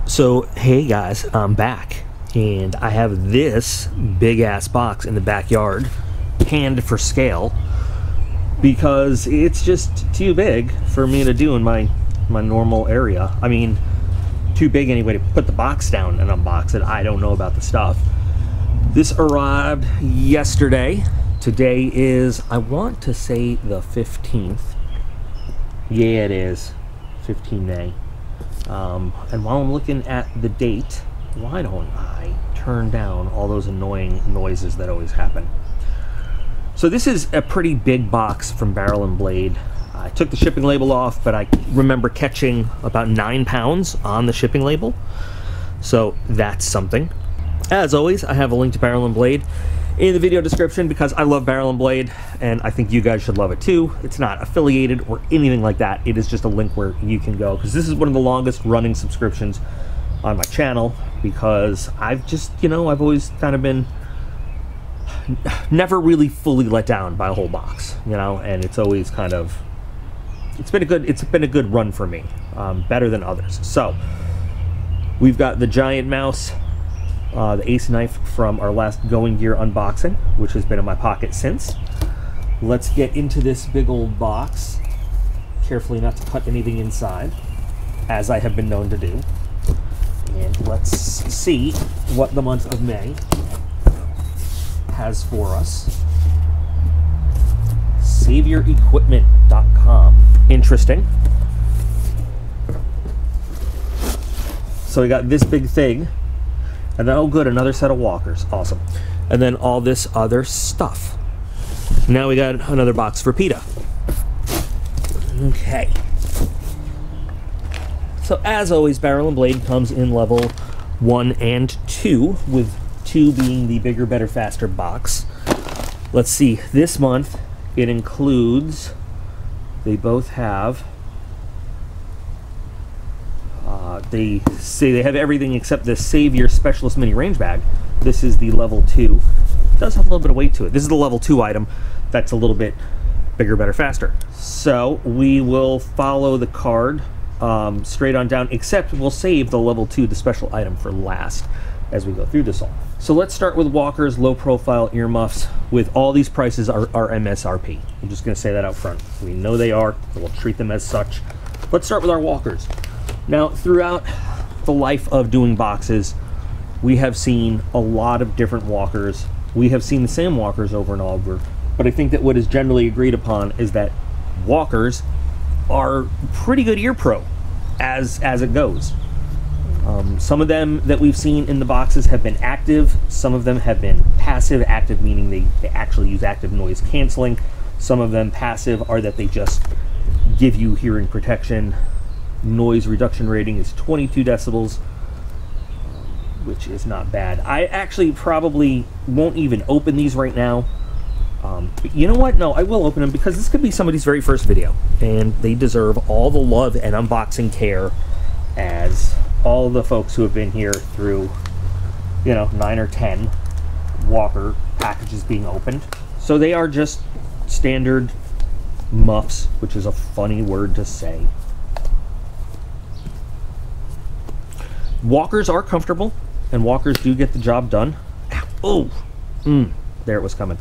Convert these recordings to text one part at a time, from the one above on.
So hey guys, I'm back and I have this big ass box in the backyard, panned for scale, because it's just too big for me to do in my normal area. I mean, too big anyway to put the box down and unbox it. I don't know about the stuff. This arrived yesterday. Today is, I want to say, the 15th. Yeah, it is 15 May. And while I'm looking at the date, why don't I turn down all those annoying noises that always happen? So this is a pretty big box from Barrel & Blade. I took the shipping label off, but I remember catching about 9 pounds on the shipping label. So that's something. As always, I have a link to Barrel & Blade in the video description because I love Barrel & Blade and I think you guys should love it too. It's not affiliated or anything like that. It is just a link where you can go, because this is one of the longest running subscriptions on my channel, because I've just, you know, I've always kind of been never really fully let down by a whole box, you know, and it's always kind of, it's been a good run for me, better than others. So we've got the giant mouse, the ace knife from our last Going Gear unboxing, which has been in my pocket since. Let's get into this big old box, carefully not to cut anything inside, as I have been known to do. And let's see what the month of May has for us. SaviorEquipment.com. Interesting. So we got this big thing, and then, oh good, another set of walkers. Awesome. And then all this other stuff. Now we got another box for PETA. Okay. So as always, Barrel & Blade comes in level 1 and 2, with 2 being the bigger, better, faster box. Let's see, this month it includes, they both have, they say they have everything except the Savior Specialist Mini Range Bag. This is the level 2. It does have a little bit of weight to it. This is the level 2 item that's a little bit bigger, better, faster. So we will follow the card straight on down, except we'll save the level 2, the special item, for last as we go through this all. So let's start with walkers, low profile earmuffs. With all these prices are MSRP. I'm just going to say that out front. We know they are, so we'll treat them as such. Let's start with our walkers. Now, throughout the life of doing boxes, we have seen a lot of different walkers. We have seen the same walkers over and over, but I think that what is generally agreed upon is that walkers are pretty good ear pro as it goes. Some of them that we've seen in the boxes have been active. Some of them have been passive. Active meaning they actually use active noise canceling. Some of them passive are that they just give you hearing protection. Noise reduction rating is 22 decibels, which is not bad. I actually probably won't even open these right now. But you know what? No, I will open them, because this could be somebody's very first video, and they deserve all the love and unboxing care as all the folks who have been here through, you know, 9 or 10 walker packages being opened. So they are just standard muffs, which is a funny word to say. Walkers are comfortable, and walkers do get the job done. Oh, there it was coming.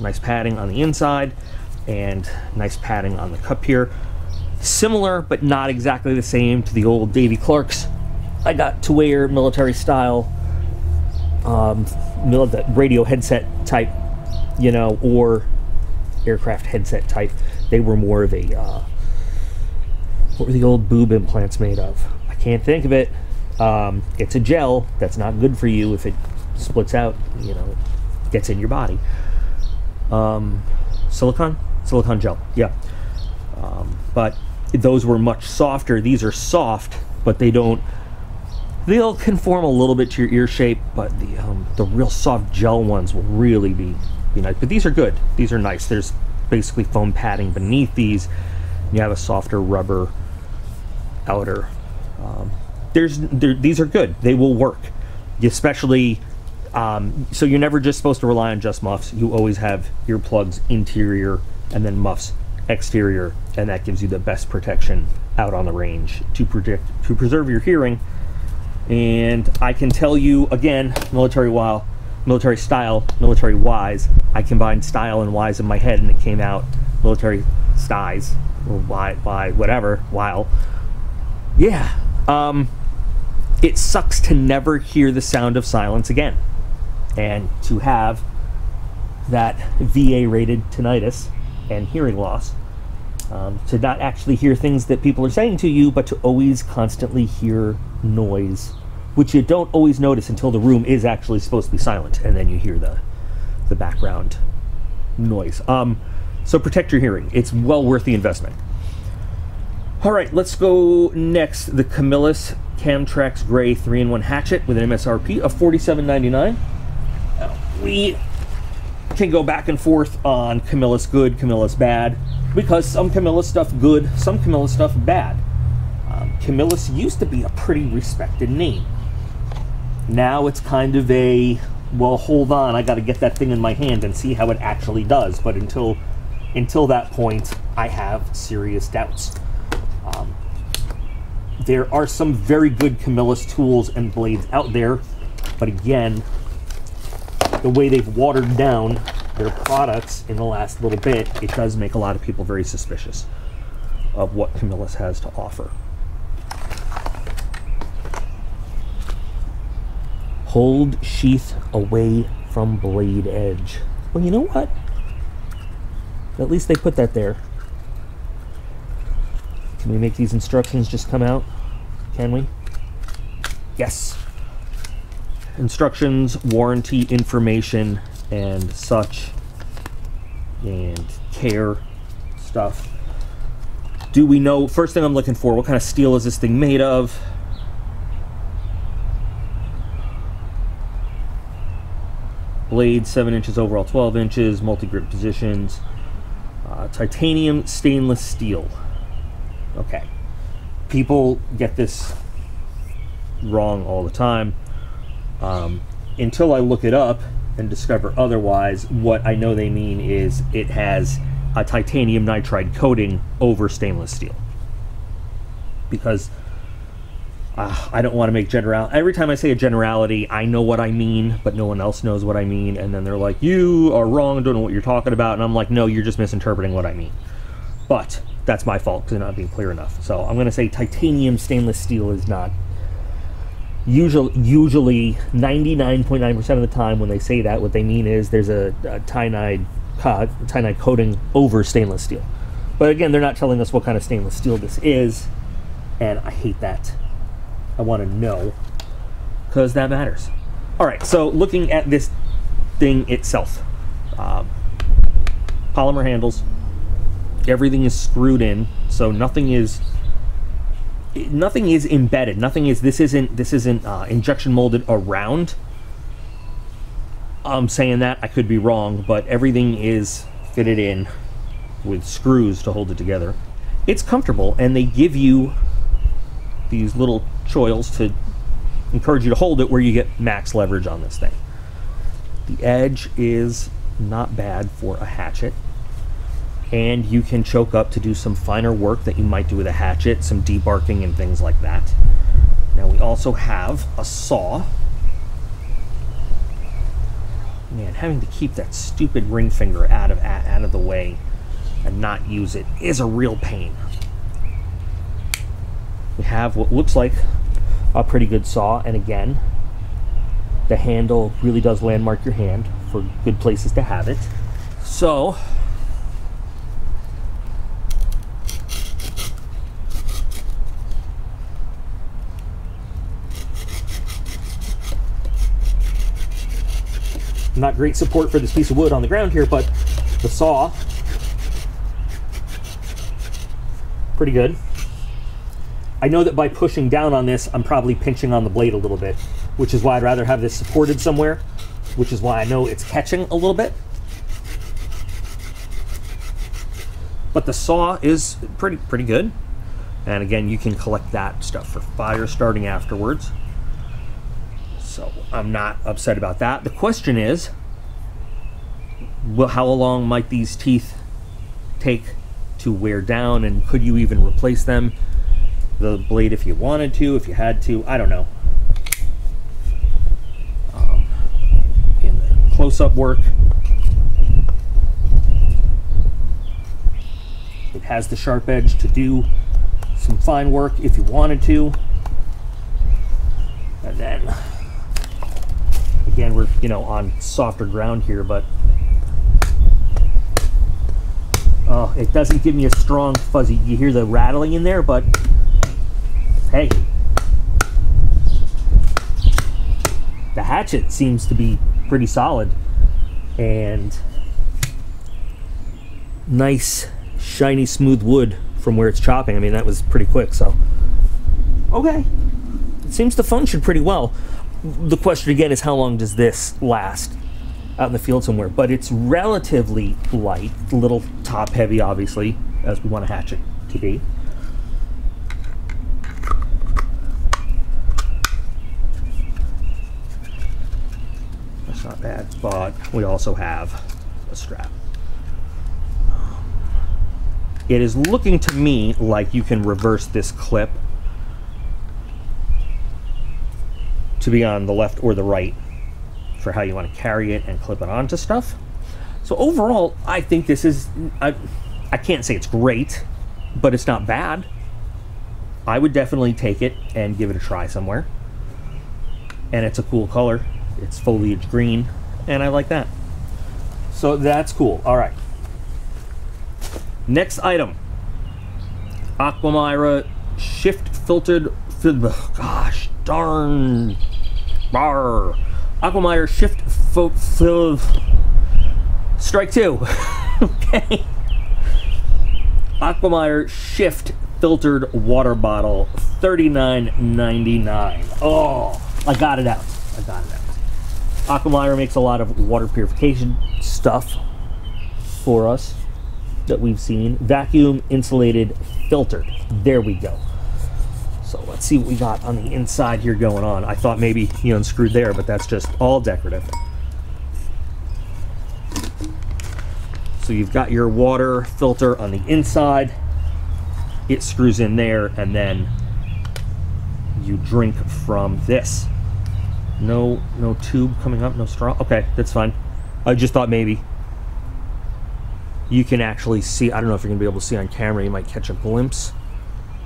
Nice padding on the inside, and nice padding on the cup here. Similar, but not exactly the same, to the old Davy Clark's I got to wear military style radio headset type, you know, or aircraft headset type. They were more of a, what were the old boob implants made of? I can't think of it. It's a gel that's not good for you if it splits out, you know, gets in your body. Silicone gel, yeah. But those were much softer. These are soft, but they'll conform a little bit to your ear shape, but the real soft gel ones will really be nice. But these are good. These are nice. There's basically foam padding beneath these. You have a softer rubber outer. These are good. They will work, especially. So you're never just supposed to rely on just muffs. You always have earplugs interior, and then muffs exterior and that gives you the best protection out on the range to preserve your hearing. And I can tell you again, military style, military wise, I combined style and wise in my head, and it came out military styes, or why whatever, while. Yeah, it sucks to never hear the sound of silence again, and to have that VA-rated tinnitus and hearing loss, to not actually hear things that people are saying to you, but to always constantly hear noise, which you don't always notice until the room is actually supposed to be silent, and then you hear the background noise. So protect your hearing. It's well worth the investment. All right, let's go next. The Camillus Camtrax Gray 3-in-1 hatchet with an MSRP of $47.99. We can go back and forth on Camillus good, Camillus bad, because some Camillus stuff good, some Camillus stuff bad. Camillus used to be a pretty respected name. Now it's kind of a, well, hold on, I got to get that thing in my hand and see how it actually does. But until that point, I have serious doubts. There are some very good Camillus tools and blades out there, but again, the way they've watered down their products in the last little bit, it does make a lot of people very suspicious of what Camillus has to offer. Hold sheath away from blade edge. Well, you know what? At least they put that there. Can we make these instructions just come out? Can we? Yes. Instructions, warranty information, and such, and care stuff. Do we know, first thing I'm looking for, what kind of steel is this thing made of? Blade 7 inches overall, 12 inches, multi-grip positions, titanium stainless steel. Okay. People get this wrong all the time. Until I look it up and discover otherwise, what I know they mean is it has a titanium nitride coating over stainless steel. Because I don't want to make general. Every time I say a generality, I know what I mean, but no one else knows what I mean. And then they're like, you are wrong, don't know what you're talking about. And I'm like, no, you're just misinterpreting what I mean. But that's my fault because I'm not being clear enough. So I'm going to say titanium stainless steel is not. Usually 99.9% of the time when they say that, what they mean is there's a tynide coating over stainless steel. But again, they're not telling us what kind of stainless steel this is, and I hate that. I want to know, because that matters. All right, so looking at this thing itself, polymer handles, everything is screwed in, so nothing is embedded. This isn't injection molded around. I'm saying that, I could be wrong, but everything is fitted in with screws to hold it together. It's comfortable, and they give you these little choils to encourage you to hold it where you get max leverage on this thing. The edge is not bad for a hatchet, and you can choke up to do some finer work that you might do with a hatchet, some debarking and things like that. Now we also have a saw. Man, having to keep that stupid ring finger out of the way and not use it is a real pain. We have what looks like a pretty good saw, and again, the handle really does landmark your hand for good places to have it. So not great support for this piece of wood on the ground here, but the saw, pretty good. I know that by pushing down on this, I'm probably pinching on the blade a little bit, which is why I'd rather have this supported somewhere, which is why I know it's catching a little bit. But the saw is pretty good. And again, you can collect that stuff for fire starting afterwards. So I'm not upset about that. The question is, well, how long might these teeth take to wear down, and could you even replace them, the blade, if you wanted to, if you had to? I don't know. In the close-up work, it has the sharp edge to do some fine work if you wanted to. And then again, we're, you know, on softer ground here, but it doesn't give me a strong fuzzy. You hear the rattling in there, but hey, the hatchet seems to be pretty solid and nice, shiny, smooth wood from where it's chopping. I mean, that was pretty quick, so okay. It seems to function pretty well. The question again is, how long does this last out in the field somewhere? But it's relatively light, a little top heavy, obviously, as we want a hatchet to be. That's not bad, but we also have a strap. It is looking to me like you can reverse this clip to be on the left or the right for how you want to carry it and clip it onto stuff. So overall, I think this is, I can't say it's great, but it's not bad. I would definitely take it and give it a try somewhere. And it's a cool color. It's foliage green, and I like that. So that's cool. All right. Next item. Aquamira shift filtered, gosh darn. Aquamira shift strike two. Okay. Aquamira shift filtered water bottle, $39.99. Oh, I got it out. I got it out. Aquamira makes a lot of water purification stuff for us that we've seen. Vacuum insulated filtered. There we go. So let's see what we got on the inside here going on. I thought maybe you unscrewed there, but that's just all decorative. So you've got your water filter on the inside. It screws in there, and then you drink from this. No tube coming up, no straw. Okay, that's fine. I just thought maybe you can actually see. I don't know if you're gonna be able to see on camera. You might catch a glimpse.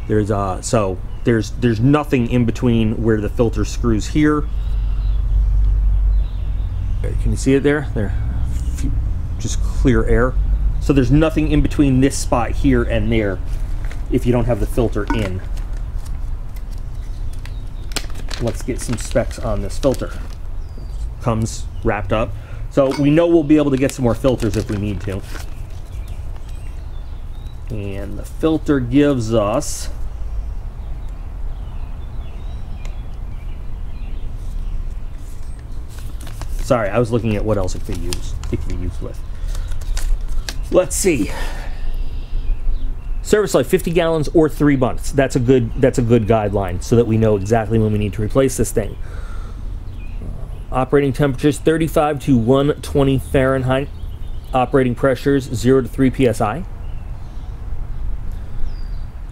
There's so there's nothing in between where the filter screws here. Can you see it there? There, just clear air. So there's nothing in between this spot here and there if you don't have the filter in. Let's get some specs on this filter. Comes wrapped up. So we know we'll be able to get some more filters if we need to. And the filter gives us sorry, I was looking at what else it could be used with. Let's see. Service life 50 gallons or 3 months. That's a good guideline so that we know exactly when we need to replace this thing. Operating temperatures 35 to 120 Fahrenheit. Operating pressures 0 to 3 psi.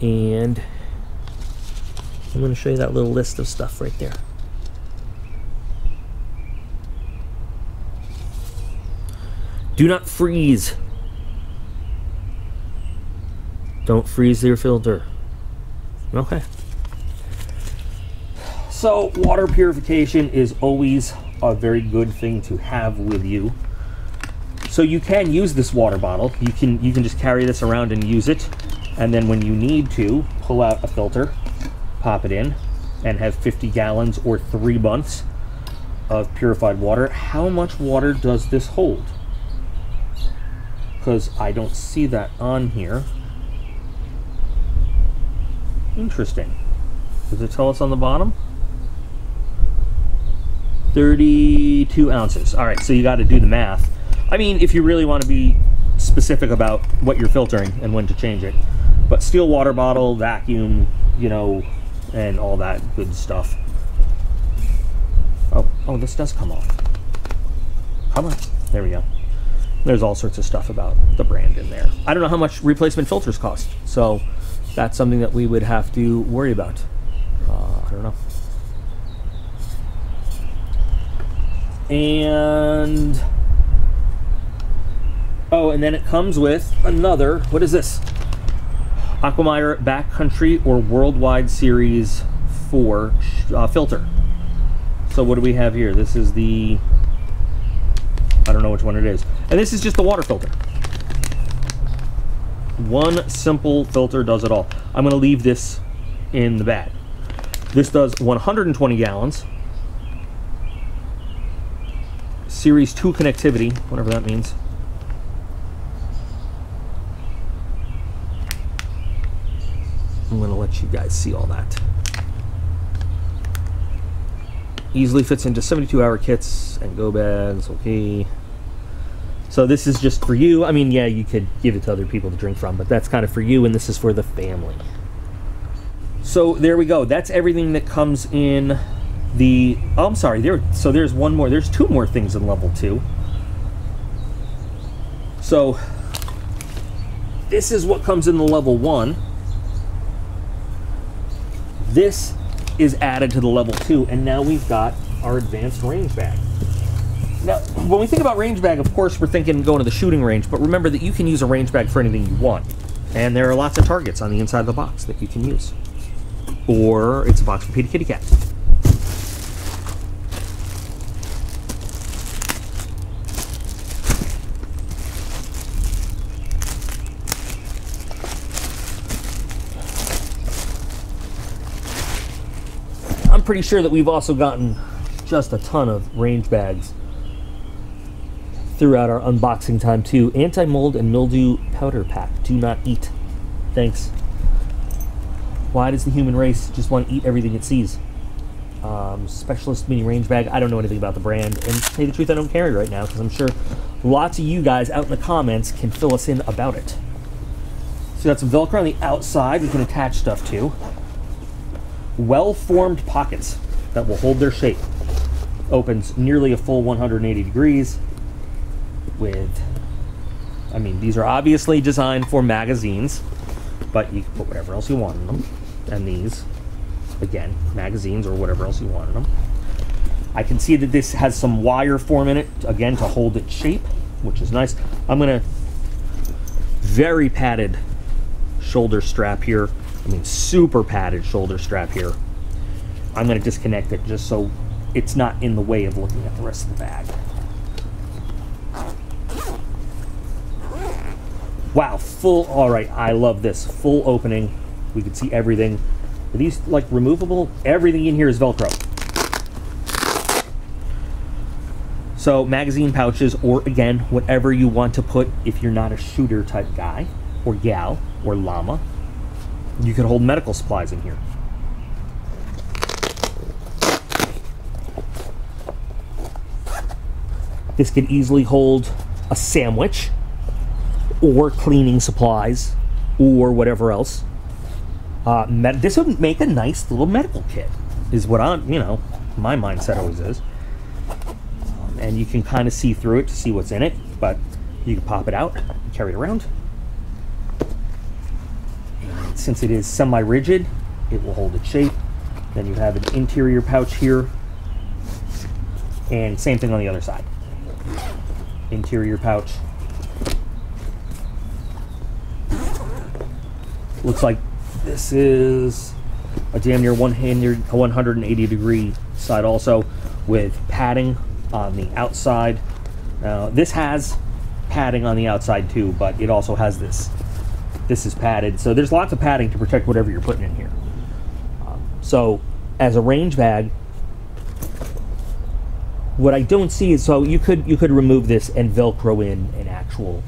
And I'm going to show you that little list of stuff right there. Do not freeze. Don't freeze your filter. Okay. So water purification is always a very good thing to have with you. So you can use this water bottle. You can just carry this around and use it. And then when you need to, pull out a filter, pop it in, and have 50 gallons or 3 months of purified water. How much water does this hold? Because I don't see that on here. Interesting. Does it tell us on the bottom? 32 ounces. All right, so you got to do the math. I mean, if you really want to be specific about what you're filtering and when to change it. But steel water bottle, vacuum, you know, and all that good stuff. Oh, this does come off. Come on. There we go. There's all sorts of stuff about the brand in there. I don't know how much replacement filters cost, so that's something that we would have to worry about. I don't know. And oh, and then it comes with another, what is this? Aquameyer Backcountry or Worldwide Series 4 filter. So what do we have here? This is the, I don't know which one it is. And this is just the water filter. One simple filter does it all. I'm going to leave this in the bag. This does 120 gallons. Series 2 connectivity, whatever that means. I'm going to let you guys see all that. Easily fits into 72-hour kits and go bags, okay. So this is just for you. I mean, yeah, you could give it to other people to drink from, but that's kind of for you, and this is for the family. So there we go. That's everything that comes in the, oh, I'm sorry, so there's one more, there's two more things in level 2. So this is what comes in the level 1. This is added to the level 2, and now we've got our advanced range bag. Now, when we think about range bag, of course, we're thinking going to the shooting range, but remember that you can use a range bag for anything you want. And there are lots of targets on the inside of the box that you can use. Or it's a box for Petey Kitty Cat. I'm pretty sure that we've also gotten just a ton of range bags throughout our unboxing time too. Anti-mold and mildew powder pack. Do not eat. Thanks. Why does the human race just want to eat everything it sees? Specialist mini range bag. I don't know anything about the brand, and to tell you the truth, I don't carry right now because I'm sure lots of you guys out in the comments can fill us in about it. So we got some Velcro on the outside we can attach stuff to. Well-formed pockets that will hold their shape. Opens nearly a full 180 degrees with, I mean, these are obviously designed for magazines, but you can put whatever else you want in them. And these, again, magazines or whatever else you want in them. I can see that this has some wire form in it, again, to hold its shape, which is nice. I'm gonna, very padded shoulder strap here. I mean, super padded shoulder strap here. I'm gonna disconnect it just so it's not in the way of looking at the rest of the bag. Wow, full, all right, I love this. Full opening, we can see everything. Are these like removable? Everything in here is Velcro. So magazine pouches, or again, whatever you want to put if you're not a shooter type guy, or gal, or llama. You could hold medical supplies in here. This could easily hold a sandwich, or cleaning supplies, or whatever else. This would make a nice little medical kit, is what I'm, you know, my mindset always is. And you can kind of see through it to see what's in it, but you can pop it out and carry it around. And since it is semi-rigid, it will hold its shape. Then you have an interior pouch here, and same thing on the other side. Interior pouch. Looks like this is a damn near 180 degree side also, with padding on the outside. Now this has padding on the outside too, but it also has this. This is padded, so there's lots of padding to protect whatever you're putting in here. So as a range bag, what I don't see is, so you could remove this and Velcro in an actual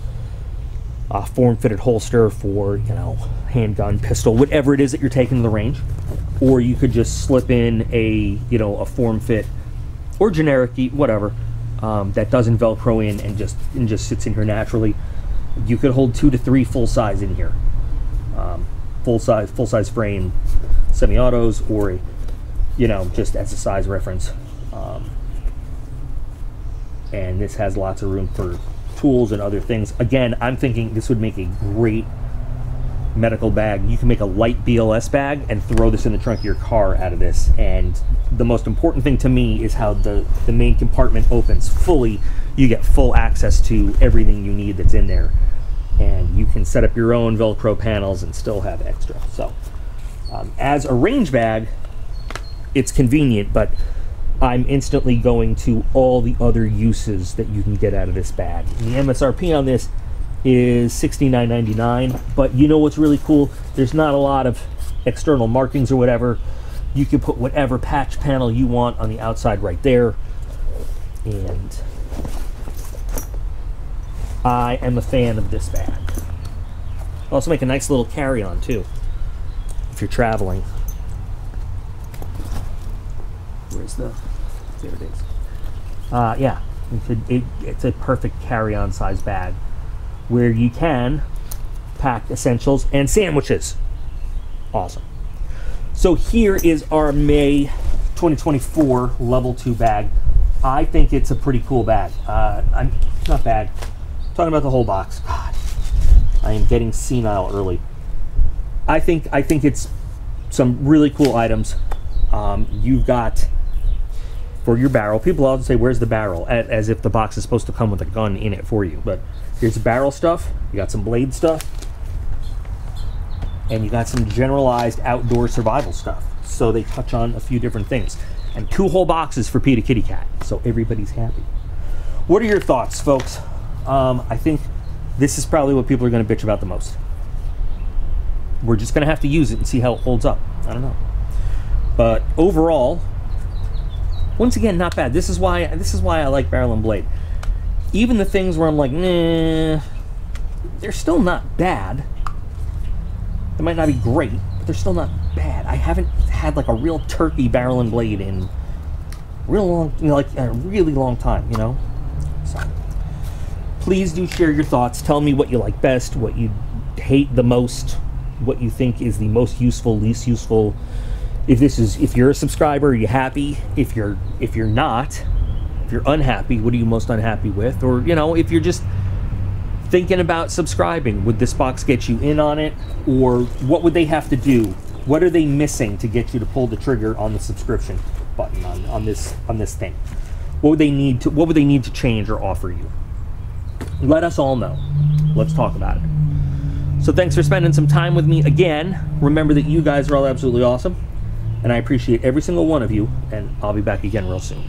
form-fitted holster for, you know, handgun, pistol, whatever it is that you're taking to the range, or you could just slip in a, you know, a form-fit or generic, whatever, that doesn't Velcro in and just sits in here naturally. You could hold 2 to 3 full size in here, full size frame semi-autos, or, you know, just as a size reference. And this has lots of room for tools and other things. Again, I'm thinking this would make a great medical bag. You can make a light BLS bag and throw this in the trunk of your car out of this. And the most important thing to me is how the main compartment opens fully. You get full access to everything you need that's in there. And you can set up your own Velcro panels and still have extra. So as a range bag, it's convenient, but I'm instantly going to all the other uses that you can get out of this bag. And the MSRP on this is $69.99, but you know what's really cool? There's not a lot of external markings or whatever. You can put whatever patch panel you want on the outside right there. And I am a fan of this bag. Also make a nice little carry-on too, if you're traveling. Where's the, there it is. Yeah, it's a perfect carry-on size bag where you can pack essentials and sandwiches. Awesome. So here is our May 2024 level 2 bag. I think it's a pretty cool bag. Not bag. I'm talking about the whole box. God, I am getting senile early. I think it's some really cool items. You've got, for your barrel, people often say, where's the barrel? As if the box is supposed to come with a gun in it for you. But here's the barrel stuff. You got some blade stuff. And you got some generalized outdoor survival stuff. So they touch on a few different things. And 2 whole boxes for PETA Kitty Cat. So everybody's happy. What are your thoughts, folks? I think this is probably what people are going to bitch about the most. We're just going to have to use it and see how it holds up. I don't know. But overall, once again, not bad. This is why I like barrel and blade. Even the things where I'm like, nah, they're still not bad. They might not be great, but they're still not bad. I haven't had like a real turkey barrel and blade in real long, like a really long time, you know. So please do share your thoughts. Tell me what you like best, what you hate the most, what you think is the most useful, least useful. If you're a subscriber, are you happy? If you're not, if you're unhappy, what are you most unhappy with? Or, you know, if you're just thinking about subscribing, would this box get you in on it? Or what would they have to do? What are they missing to get you to pull the trigger on the subscription button on this thing? What would they need to change or offer you? Let us all know. Let's talk about it. So thanks for spending some time with me again. Remember that you guys are all absolutely awesome, and I appreciate every single one of you, and I'll be back again real soon.